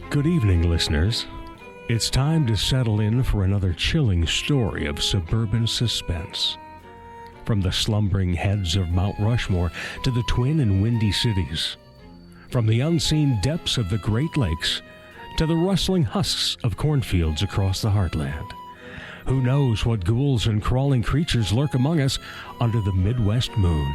Good evening, listeners. It's time to settle in for another chilling story of suburban suspense. From the slumbering heads of Mount Rushmore to the twin and windy cities. From the unseen depths of the Great Lakes to the rustling husks of cornfields across the heartland. Who knows what ghouls and crawling creatures lurk among us under the Midwest moon?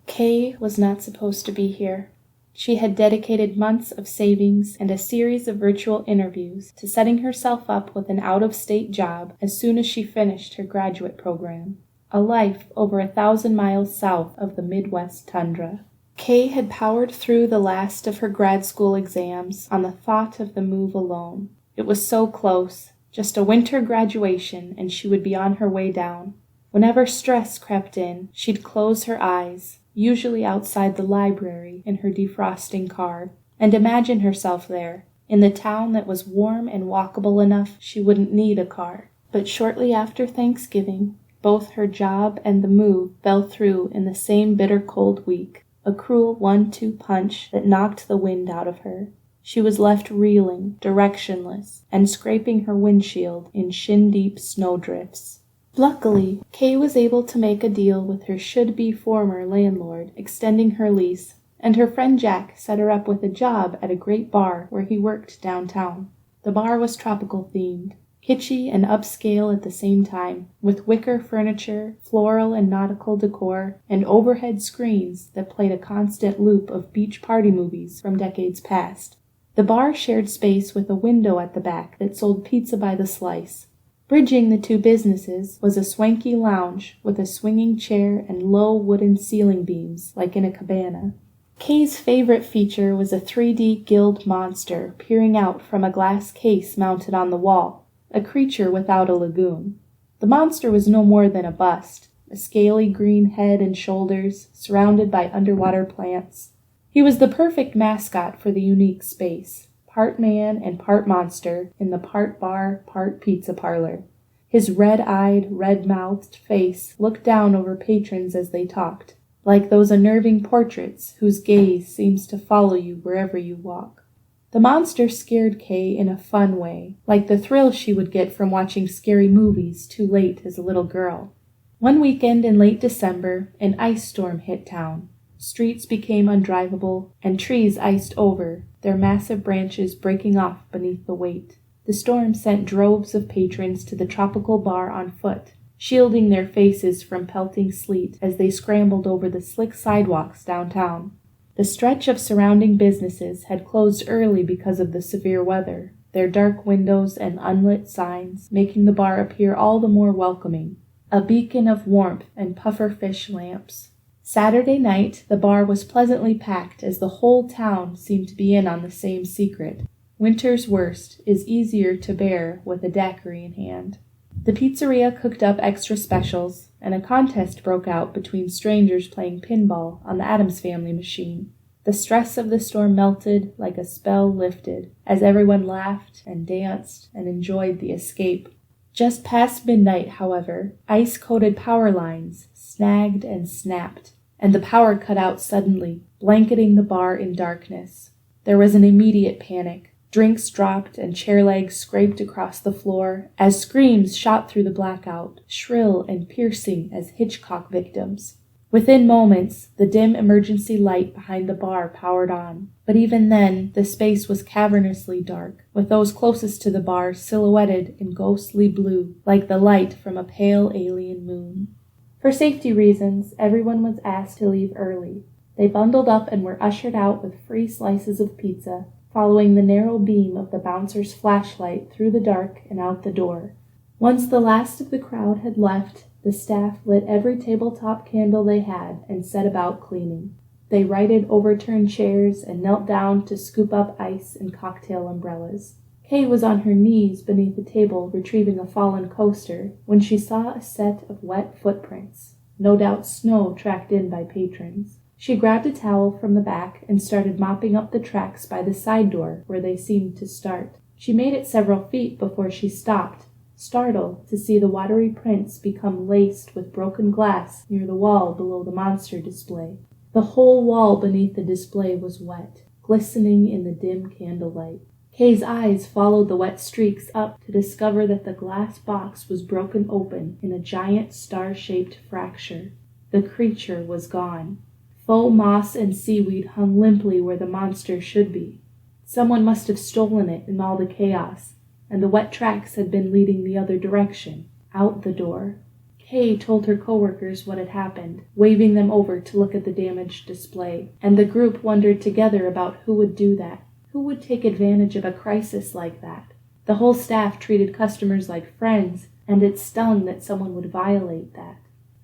Kay was not supposed to be here. She had dedicated months of savings and a series of virtual interviews to setting herself up with an out-of-state job as soon as she finished her graduate program. A life over 1,000 miles south of the Midwest tundra. Kay had powered through the last of her grad school exams on the thought of the move alone. It was so close, just a winter graduation, and she would be on her way down. Whenever stress crept in, she'd close her eyes, usually outside the library in her defrosting car, and imagine herself there, in the town that was warm and walkable enough she wouldn't need a car. But shortly after Thanksgiving, both her job and the move fell through in the same bitter cold week, a cruel 1-2 punch that knocked the wind out of her. She was left reeling, directionless, and scraping her windshield in shin-deep snowdrifts. Luckily, Kay was able to make a deal with her should-be former landlord, extending her lease, and her friend Jack set her up with a job at a great bar where he worked downtown. The bar was tropical-themed, kitschy and upscale at the same time, with wicker furniture, floral and nautical decor, and overhead screens that played a constant loop of beach party movies from decades past. The bar shared space with a window at the back that sold pizza by the slice. Bridging the two businesses was a swanky lounge with a swinging chair and low wooden ceiling beams like in a cabana. Kay's favorite feature was a 3D gilled monster peering out from a glass case mounted on the wall, a creature without a lagoon. The monster was no more than a bust, a scaly green head and shoulders surrounded by underwater plants. He was the perfect mascot for the unique space. Part man and part monster in the part bar, part pizza parlor. His red-eyed, red-mouthed face looked down over patrons as they talked, like those unnerving portraits whose gaze seems to follow you wherever you walk. The monster scared Kay in a fun way, like the thrill she would get from watching scary movies too late as a little girl. One weekend in late December, an ice storm hit town. Streets became undrivable, and trees iced over, their massive branches breaking off beneath the weight. The storm sent droves of patrons to the tropical bar on foot, shielding their faces from pelting sleet as they scrambled over the slick sidewalks downtown. The stretch of surrounding businesses had closed early because of the severe weather, their dark windows and unlit signs making the bar appear all the more welcoming, a beacon of warmth and puffer-fish lamps. Saturday night, the bar was pleasantly packed as the whole town seemed to be in on the same secret. Winter's worst is easier to bear with a daiquiri in hand. The pizzeria cooked up extra specials, and a contest broke out between strangers playing pinball on the Addams Family machine. The stress of the storm melted like a spell lifted as everyone laughed and danced and enjoyed the escape. Just past midnight, however, ice-coated power lines snagged and snapped, and the power cut out suddenly, blanketing the bar in darkness. There was an immediate panic. Drinks dropped and chair legs scraped across the floor as screams shot through the blackout, shrill and piercing as Hitchcock victims. Within moments, the dim emergency light behind the bar powered on, but even then the space was cavernously dark, with those closest to the bar silhouetted in ghostly blue, like the light from a pale alien moon. For safety reasons, everyone was asked to leave early. They bundled up and were ushered out with free slices of pizza, following the narrow beam of the bouncer's flashlight through the dark and out the door. Once the last of the crowd had left, the staff lit every tabletop candle they had and set about cleaning. They righted overturned chairs and knelt down to scoop up ice and cocktail umbrellas. Kay was on her knees beneath the table retrieving a fallen coaster when she saw a set of wet footprints, no doubt snow tracked in by patrons. She grabbed a towel from the back and started mopping up the tracks by the side door where they seemed to start. She made it several feet before she stopped, startled to see the watery prints become laced with broken glass near the wall below the monster display. The whole wall beneath the display was wet, glistening in the dim candlelight. Kay's eyes followed the wet streaks up to discover that the glass box was broken open in a giant star-shaped fracture. The creature was gone. Faux moss and seaweed hung limply where the monster should be. Someone must have stolen it in all the chaos, and the wet tracks had been leading the other direction, out the door. Kay told her coworkers what had happened, waving them over to look at the damaged display, and the group wondered together about who would do that. Who would take advantage of a crisis like that? The whole staff treated customers like friends, and it stung that someone would violate that.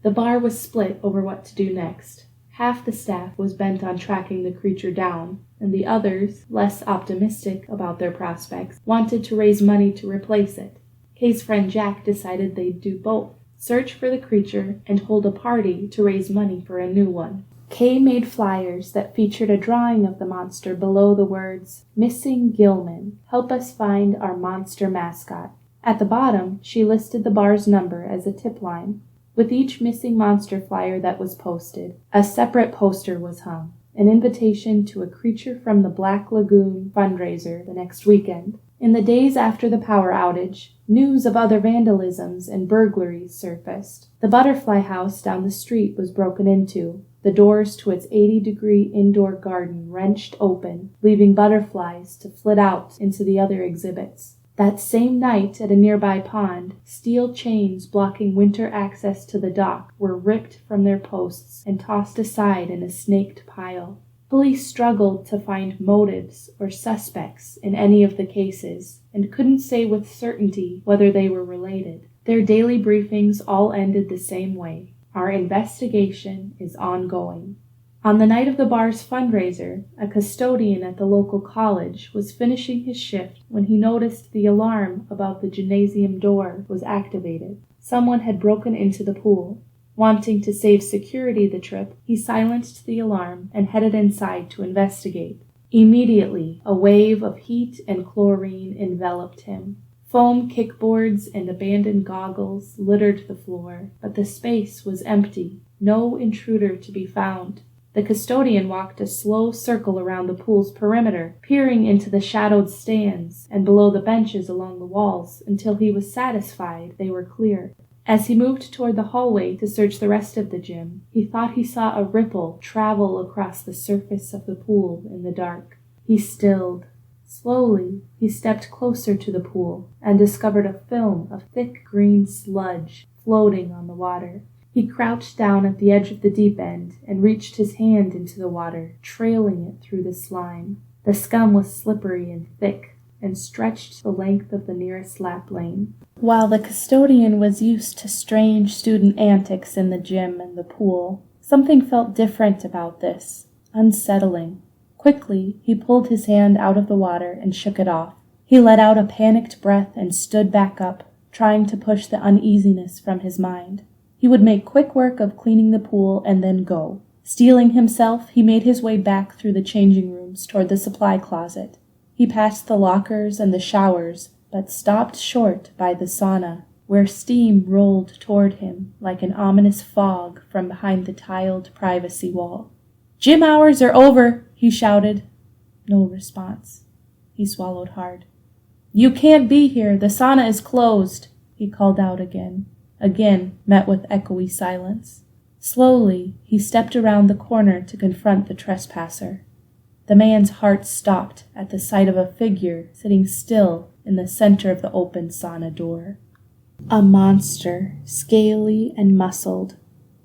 The bar was split over what to do next. Half the staff was bent on tracking the creature down, and the others, less optimistic about their prospects, wanted to raise money to replace it. Kay's friend Jack decided they'd do both, search for the creature and hold a party to raise money for a new one. Kay made flyers that featured a drawing of the monster below the words, "Missing Gill-man, help us find our monster mascot." At the bottom, she listed the bar's number as a tip line. With each missing monster flyer that was posted, a separate poster was hung, an invitation to a Creature from the Black Lagoon fundraiser the next weekend. In the days after the power outage, news of other vandalisms and burglaries surfaced. The butterfly house down the street was broken into, the doors to its 80-degree indoor garden wrenched open, leaving butterflies to flit out into the other exhibits. That same night at a nearby pond, steel chains blocking winter access to the dock were ripped from their posts and tossed aside in a snaked pile. Police struggled to find motives or suspects in any of the cases and couldn't say with certainty whether they were related. Their daily briefings all ended the same way. Our investigation is ongoing. On the night of the bar's fundraiser, a custodian at the local college was finishing his shift when he noticed the alarm above the gymnasium door was activated. Someone had broken into the pool. Wanting to save security the trip, he silenced the alarm and headed inside to investigate. Immediately, a wave of heat and chlorine enveloped him. Foam kickboards and abandoned goggles littered the floor, but the space was empty, no intruder to be found. The custodian walked a slow circle around the pool's perimeter, peering into the shadowed stands and below the benches along the walls until he was satisfied they were clear. As he moved toward the hallway to search the rest of the gym, he thought he saw a ripple travel across the surface of the pool in the dark. He stilled. Slowly, he stepped closer to the pool and discovered a film of thick green sludge floating on the water. He crouched down at the edge of the deep end and reached his hand into the water, trailing it through the slime. The scum was slippery and thick and stretched the length of the nearest lap lane. While the custodian was used to strange student antics in the gym and the pool, something felt different about this, unsettling. Quickly, he pulled his hand out of the water and shook it off. He let out a panicked breath and stood back up, trying to push the uneasiness from his mind. He would make quick work of cleaning the pool and then go. Steeling himself, he made his way back through the changing rooms toward the supply closet. He passed the lockers and the showers, but stopped short by the sauna, where steam rolled toward him like an ominous fog from behind the tiled privacy wall. "Gym hours are over," he shouted. No response. He swallowed hard. "You can't be here. The sauna is closed," he called out again met with echoey silence. Slowly, he stepped around the corner to confront the trespasser. The man's heart stopped at the sight of a figure sitting still in the center of the open sauna door. A monster, scaly and muscled.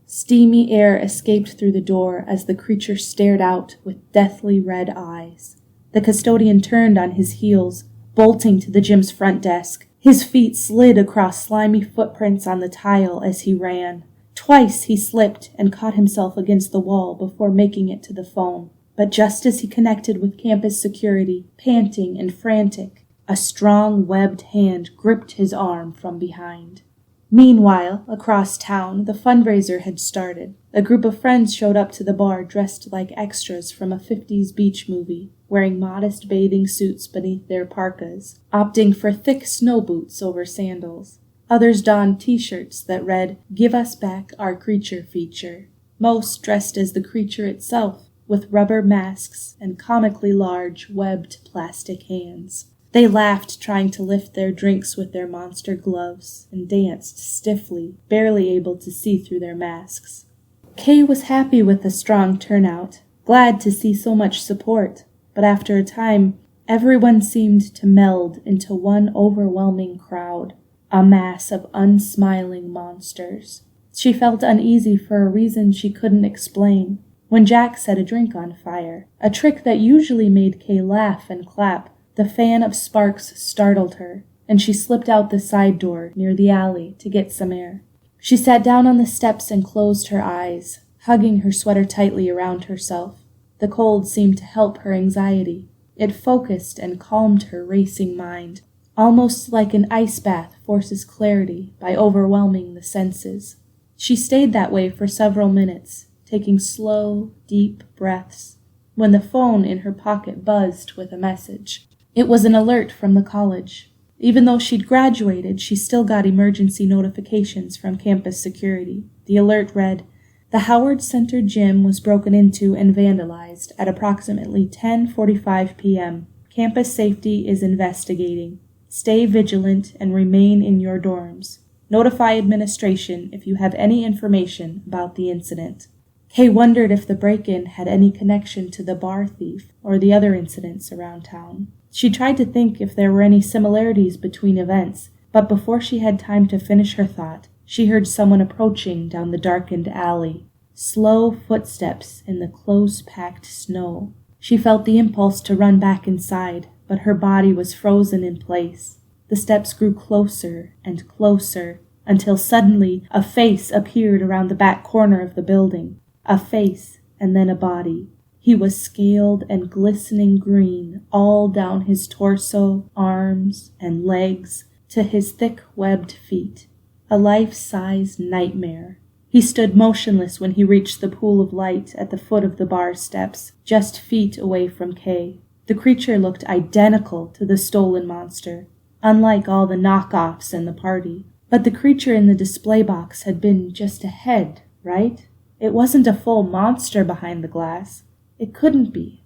Steamy air escaped through the door as the creature stared out with deathly red eyes. The custodian turned on his heels, bolting to the gym's front desk. His feet slid across slimy footprints on the tile as he ran. Twice he slipped and caught himself against the wall before making it to the phone. But just as he connected with campus security, panting and frantic, a strong, webbed hand gripped his arm from behind. Meanwhile, across town, the fundraiser had started. A group of friends showed up to the bar dressed like extras from a 50s beach movie, wearing modest bathing suits beneath their parkas, opting for thick snow boots over sandals. Others donned t-shirts that read, "Give us back our creature feature." Most dressed as the creature itself, with rubber masks and comically large, webbed plastic hands. They laughed, trying to lift their drinks with their monster gloves, and danced stiffly, barely able to see through their masks. Kay was happy with the strong turnout, glad to see so much support, but after a time, everyone seemed to meld into one overwhelming crowd, a mass of unsmiling monsters. She felt uneasy for a reason she couldn't explain. When Jack set a drink on fire, a trick that usually made Kay laugh and clap, the fan of sparks startled her, and she slipped out the side door near the alley to get some air. She sat down on the steps and closed her eyes, hugging her sweater tightly around herself. The cold seemed to help her anxiety. It focused and calmed her racing mind, almost like an ice bath forces clarity by overwhelming the senses. She stayed that way for several minutes, taking slow, deep breaths, when the phone in her pocket buzzed with a message. It was an alert from the college. Even though she'd graduated, she still got emergency notifications from campus security. The alert read, "The Howard Center gym was broken into and vandalized at approximately 10:45 p.m. Campus safety is investigating. Stay vigilant and remain in your dorms. Notify administration if you have any information about the incident." Kay wondered if the break-in had any connection to the bar thief or the other incidents around town. She tried to think if there were any similarities between events, but before she had time to finish her thought, she heard someone approaching down the darkened alley. Slow footsteps in the close-packed snow. She felt the impulse to run back inside, but her body was frozen in place. The steps grew closer and closer, until suddenly a face appeared around the back corner of the building. A face, and then a body. He was scaled and glistening green all down his torso, arms, and legs, to his thick webbed feet. A life-size nightmare. He stood motionless when he reached the pool of light at the foot of the bar steps, just feet away from Kay. The creature looked identical to the stolen monster, unlike all the knockoffs in the party. But the creature in the display box had been just a head, right? It wasn't a full monster behind the glass. It couldn't be.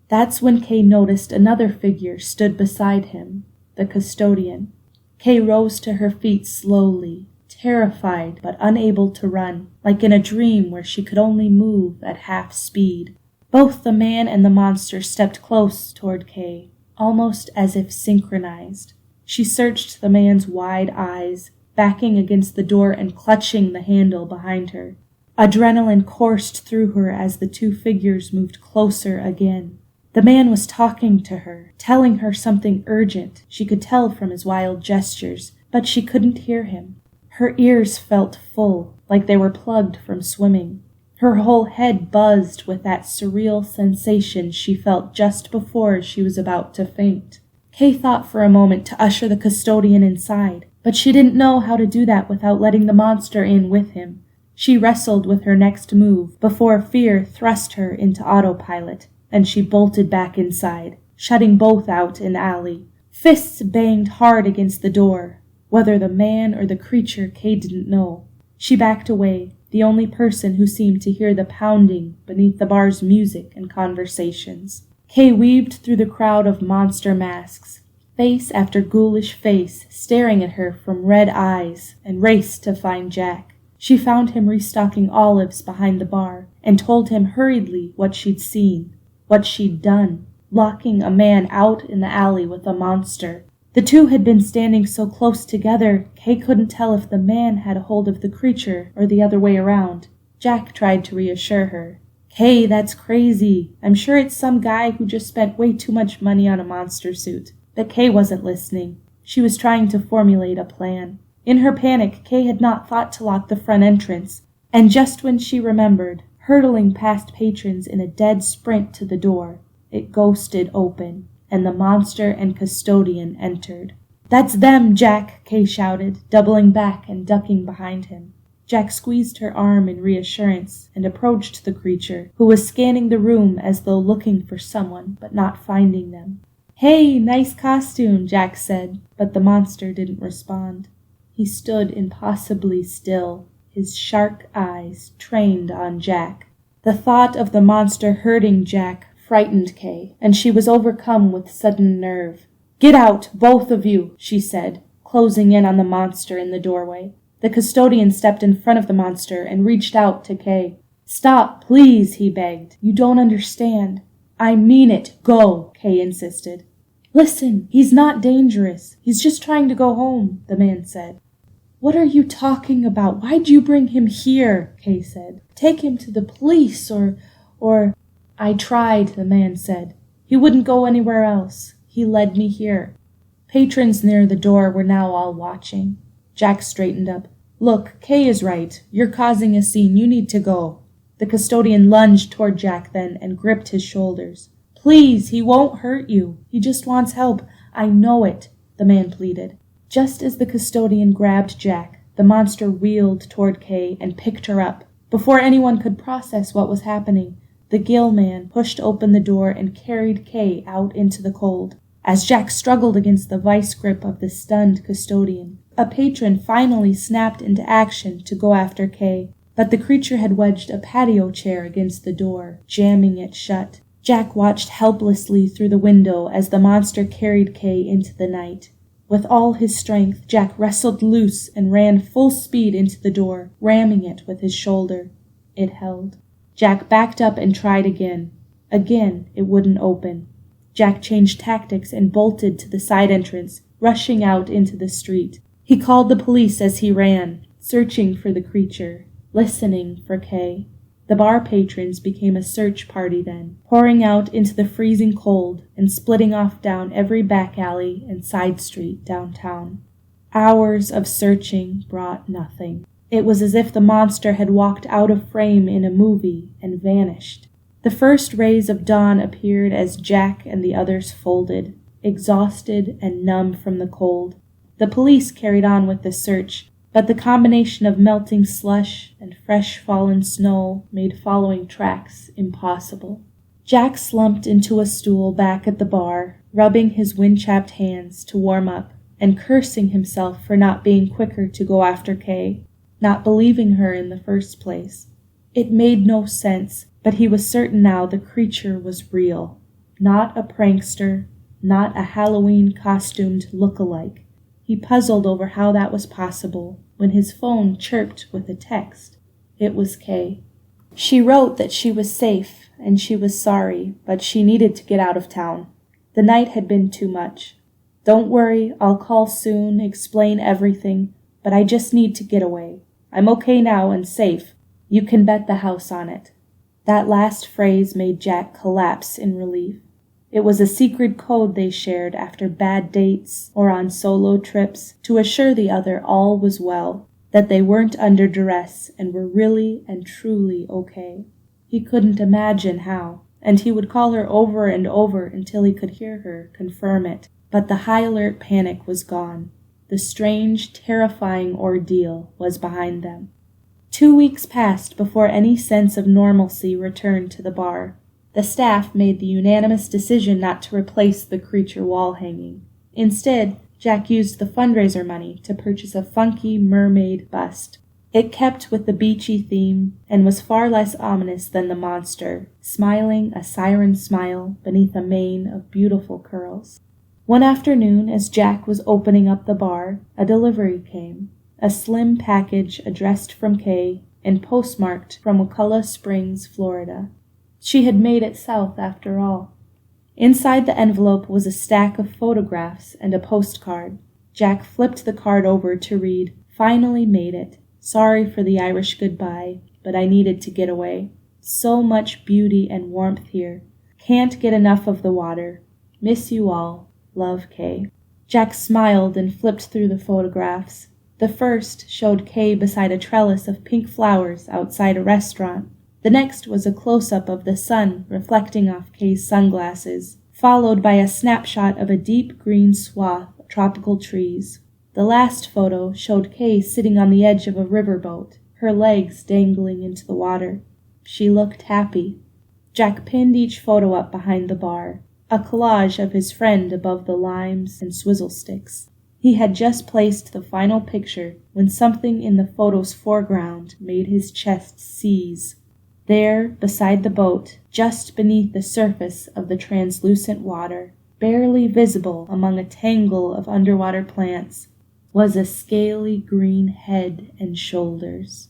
That's when Kay noticed another figure stood beside him, the custodian. Kay rose to her feet slowly, terrified but unable to run, like in a dream where she could only move at half speed. Both the man and the monster stepped close toward Kay, almost as if synchronized. She searched the man's wide eyes, backing against the door and clutching the handle behind her. Adrenaline coursed through her as the two figures moved closer again. The man was talking to her, telling her something urgent. She could tell from his wild gestures, but she couldn't hear him. Her ears felt full, like they were plugged from swimming. Her whole head buzzed with that surreal sensation she felt just before she was about to faint. Kay thought for a moment to usher the custodian inside, but she didn't know how to do that without letting the monster in with him. She wrestled with her next move before fear thrust her into autopilot, and she bolted back inside, shutting both out in alley. Fists banged hard against the door. Whether the man or the creature, Kay didn't know. She backed away, the only person who seemed to hear the pounding beneath the bar's music and conversations. Kay weaved through the crowd of monster masks, face after ghoulish face staring at her from red eyes, and raced to find Jack. She found him restocking olives behind the bar and told him hurriedly what she'd seen, what she'd done, locking a man out in the alley with a monster. The two had been standing so close together, Kay couldn't tell if the man had a hold of the creature or the other way around. Jack tried to reassure her. "Kay, that's crazy. I'm sure it's some guy who just spent way too much money on a monster suit." But Kay wasn't listening. She was trying to formulate a plan. In her panic, Kay had not thought to lock the front entrance. And just when she remembered, hurtling past patrons in a dead sprint to the door, it ghosted open, and the monster and custodian entered. "That's them, Jack!" Kay shouted, doubling back and ducking behind him. Jack squeezed her arm in reassurance and approached the creature, who was scanning the room as though looking for someone, but not finding them. "Hey, nice costume," Jack said, but the monster didn't respond. He stood impossibly still, his shark eyes trained on Jack. The thought of the monster hurting Jack frightened Kay, and she was overcome with sudden nerve. "Get out, both of you," she said, closing in on the monster in the doorway. The custodian stepped in front of the monster and reached out to Kay. "Stop, please," he begged. "You don't understand." "I mean it. Go," Kay insisted. "Listen, he's not dangerous. He's just trying to go home," the man said. "What are you talking about? Why'd you bring him here?" Kay said. "Take him to the police or... "I tried," the man said. "He wouldn't go anywhere else. He led me here." Patrons near the door were now all watching. Jack straightened up. "Look, Kay is right. You're causing a scene. You need to go." The custodian lunged toward Jack then and gripped his shoulders. "Please, he won't hurt you. He just wants help. I know it," the man pleaded. Just as the custodian grabbed Jack, the monster wheeled toward Kay and picked her up. Before anyone could process what was happening, the Gill-man pushed open the door and carried Kay out into the cold. As Jack struggled against the vice grip of the stunned custodian, a patron finally snapped into action to go after Kay, but the creature had wedged a patio chair against the door, jamming it shut. Jack watched helplessly through the window as the monster carried Kay into the night. With all his strength, Jack wrestled loose and ran full speed into the door, ramming it with his shoulder. It held. Jack backed up and tried again. Again, it wouldn't open. Jack changed tactics and bolted to the side entrance, rushing out into the street. He called the police as he ran, searching for the creature, listening for Kay. The bar patrons became a search party then, pouring out into the freezing cold and splitting off down every back alley and side street downtown. Hours of searching brought nothing. It was as if the monster had walked out of frame in a movie and vanished. The first rays of dawn appeared as Jack and the others folded, exhausted and numb from the cold. The police carried on with the search, but the combination of melting slush and fresh fallen snow made following tracks impossible. Jack slumped into a stool back at the bar, rubbing his wind-chapped hands to warm up, and cursing himself for not being quicker to go after Kay, not believing her in the first place. It made no sense, but he was certain now the creature was real. Not a prankster, not a Halloween-costumed look-alike. He puzzled over how that was possible when his phone chirped with a text. It was Kay. She wrote that she was safe and she was sorry, but she needed to get out of town. The night had been too much. "Don't worry, I'll call soon, explain everything, but I just need to get away. I'm okay now and safe. You can bet the house on it." That last phrase made Jack collapse in relief. It was a secret code they shared after bad dates or on solo trips to assure the other all was well, that they weren't under duress and were really and truly okay. He couldn't imagine how, and he would call her over and over until he could hear her confirm it. But the high-alert panic was gone. The strange, terrifying ordeal was behind them. 2 weeks passed before any sense of normalcy returned to the bar. The staff made the unanimous decision not to replace the creature wall hanging. Instead, Jack used the fundraiser money to purchase a funky mermaid bust. It kept with the beachy theme and was far less ominous than the monster, smiling a siren smile beneath a mane of beautiful curls. One afternoon, as Jack was opening up the bar, a delivery came. A slim package addressed from Kay and postmarked from Wakulla Springs, Florida. She had made it south after all. Inside the envelope was a stack of photographs and a postcard. Jack flipped the card over to read, "Finally made it. Sorry for the Irish goodbye, but I needed to get away. So much beauty and warmth here. Can't get enough of the water. Miss you all. Love, Kay." Jack smiled and flipped through the photographs. The first showed Kay beside a trellis of pink flowers outside a restaurant. The next was a close-up of the sun reflecting off Kay's sunglasses, followed by a snapshot of a deep green swath of tropical trees. The last photo showed Kay sitting on the edge of a riverboat, her legs dangling into the water. She looked happy. Jack pinned each photo up behind the bar, a collage of his friend above the limes and swizzle sticks. He had just placed the final picture when something in the photo's foreground made his chest seize. There, beside the boat, just beneath the surface of the translucent water, barely visible among a tangle of underwater plants, was a scaly green head and shoulders.